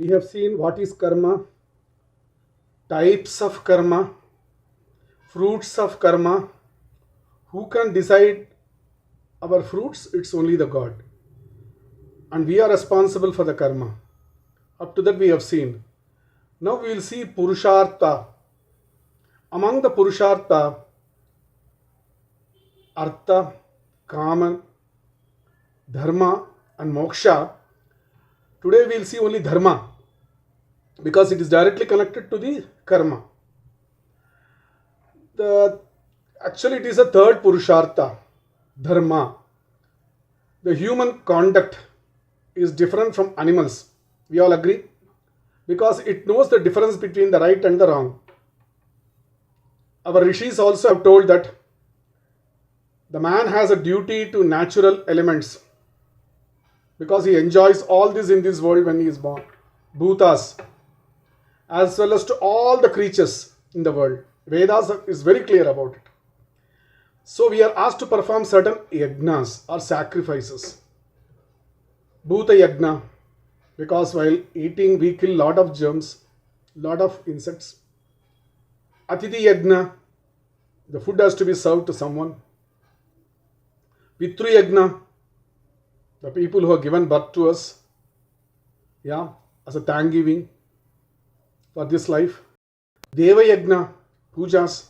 We have seen what is karma, types of karma, fruits of karma. Who can decide our fruits? It's only the God. And we are responsible for the karma. Up to that we have seen. Now we will see Purushartha. Among the Purushartha, Artha, Kama, Dharma and Moksha. Today we will see only Dharma because it is directly connected to the karma. The Actually it is a third Purushartha, Dharma. The human conduct is different from animals. We all agree? Because it knows the difference between the right and the wrong. Our rishis also have told that the man has a duty to natural elements because he enjoys all this in this world when he is born. Bhutas, as well as to all the creatures in the world. Vedas is very clear about it. So we are asked to perform certain yagnas or sacrifices. Bhuta yagna, because while eating we kill lot of germs, lot of insects. Atiti yagna, the food has to be served to someone. Pitru yagna, the people who have given birth to us, yeah, as a thank giving for this life. Deva yagna, pujas.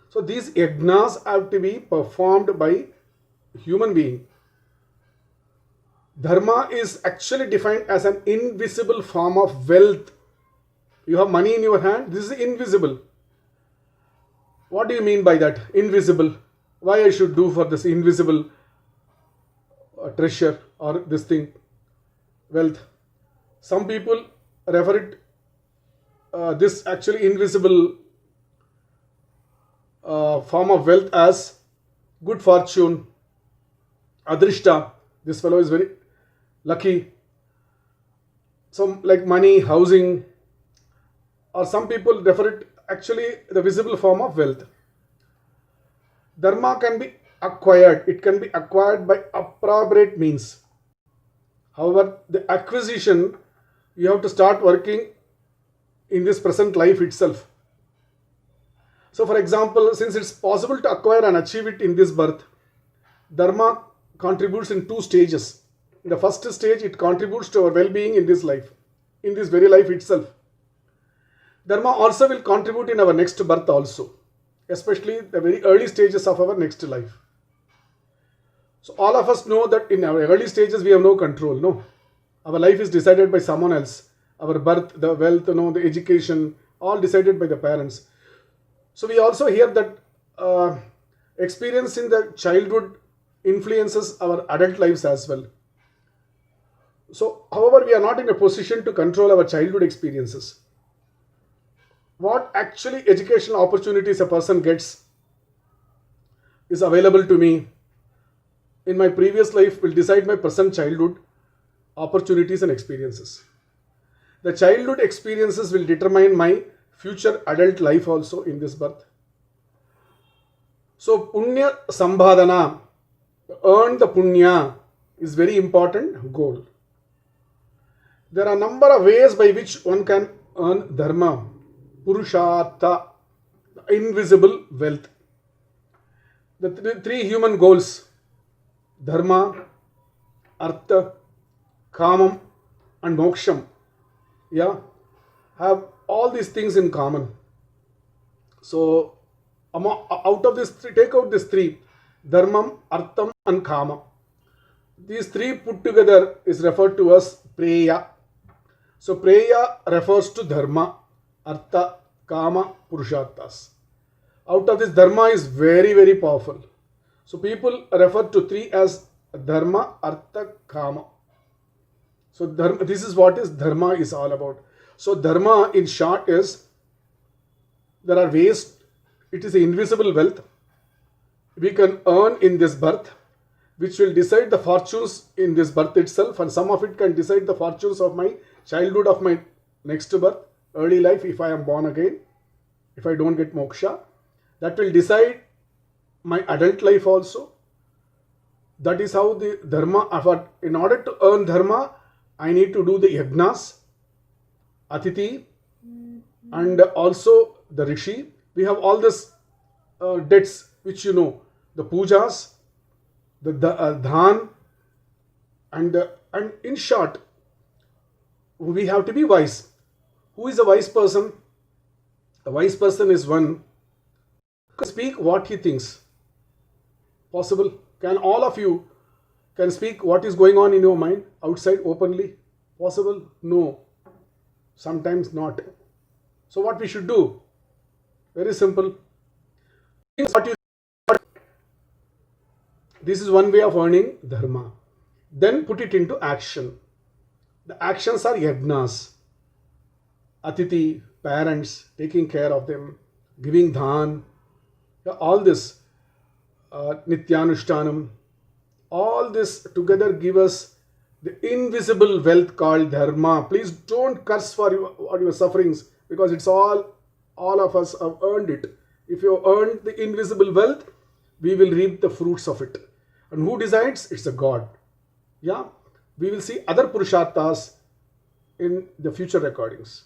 So these yagnas have to be performed by human being. Dharma is actually defined as an invisible form of wealth. You have money in your hand, this is invisible. What do you mean by that? Invisible. Why I should do for this invisible treasure or this thing, wealth? Some people refer it, this actually invisible form of wealth as good fortune, adrishta. This fellow is very lucky. Some like money, housing, or some people refer it actually the visible form of wealth. Dharma can be acquired. It can be acquired by appropriate means. However, the acquisition, you have to start working in this present life itself. So for example, since it's possible to acquire and achieve it in this birth, Dharma contributes in two stages. In the first stage, it contributes to our well-being in this life, in this very life itself. Dharma also will contribute in our next birth also, especially the very early stages of our next life. So all of us know that in our early stages we have no control, no. Our life is decided by someone else. Our birth, the wealth, the education, all decided by the parents. So we also hear that experience in the childhood influences our adult lives as well. So, however, we are not in a position to control our childhood experiences. What actually educational opportunities a person gets is available to me in my previous life will decide my present childhood opportunities and experiences. The childhood experiences will determine my future adult life also in this birth. So punya sambhadana, earn the punya, is very important goal. There are a number of ways by which one can earn dharma, purushartha, invisible wealth. The three human goals, dharma, artha, kamam and moksham, yeah, have all these things in common. So out of this three, take out these three, dharmam, artham and kama. These three put together is referred to as preya. So preya refers to dharma, artha, kama, purusharthas. Out of this, dharma is very, very powerful. So people refer to three as dharma, artha, kama. So dharma, this is what is dharma is all about. So dharma in short is, there are ways, it is invisible wealth we can earn in this birth, which will decide the fortunes in this birth itself, and some of it can decide the fortunes of my childhood, of my next birth, early life, if I am born again, if I don't get moksha. That will decide my adult life also. That is how the dharma, in order to earn dharma, I need to do the yagnas, Atiti, and also the Rishi. We have all this debts which you know, the pujas, the dhan, and in short, we have to be wise. Who is a wise person? A wise person is one who can speak what he thinks. Possible? Can all of you can speak what is going on in your mind outside openly? Possible? No. Sometimes not. So what we should do? Very simple. What you, this is one way of earning dharma. Then put it into action. The actions are yajnas. Atiti, parents, taking care of them, giving dhan, all this, nityanushtanam, all this together give us the invisible wealth called dharma. Please don't curse for your sufferings, because it's all of us have earned it. If you have earned the invisible wealth, we will reap the fruits of it. And who decides? It's a God. Yeah, we will see other purusharthas in the future recordings.